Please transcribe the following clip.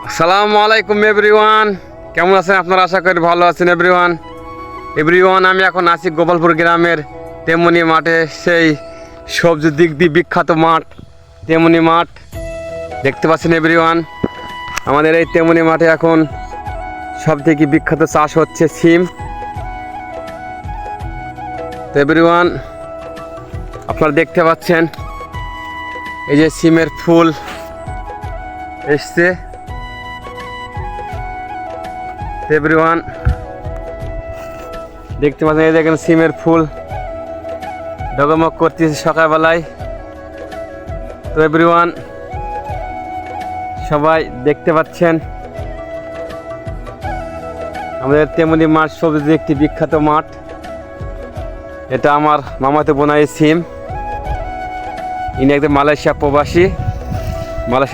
আসসালামু আলাইকুম এভরিওয়ান, কেমন আছেন আপনারা? আশা করি ভালো আছেন এভরিওয়ান। আমি এখন আছি গোপালপুর গ্রামের তেমনি মাঠে, সেই সবজির দিক দিয়ে বিখ্যাত মাঠ তেমনি মাঠ দেখতে পাচ্ছেন এভরিওয়ান। আমাদের এই তেমনি মাঠে এখন সব থেকে বিখ্যাত চাষ হচ্ছে সিম। তো এভরিওয়ান, আপনারা দেখতে পাচ্ছেন এই যে সিমের ফুল এসছে। এভরিওয়ান দেখতে পাচ্ছেন, এই দেখেন সিমের ফুল ডগমগ করতেছে সকালবেলায়। তো এভরিওয়ান সবাই দেখতে পাচ্ছেন আমাদের তেমনি মাঠ সবজি একটি বিখ্যাত মাঠ। এটা আমার মামাতো বোনাই সিম, ইনি একজন মালয়েশিয়া প্রবাসী, মালয়েশিয়া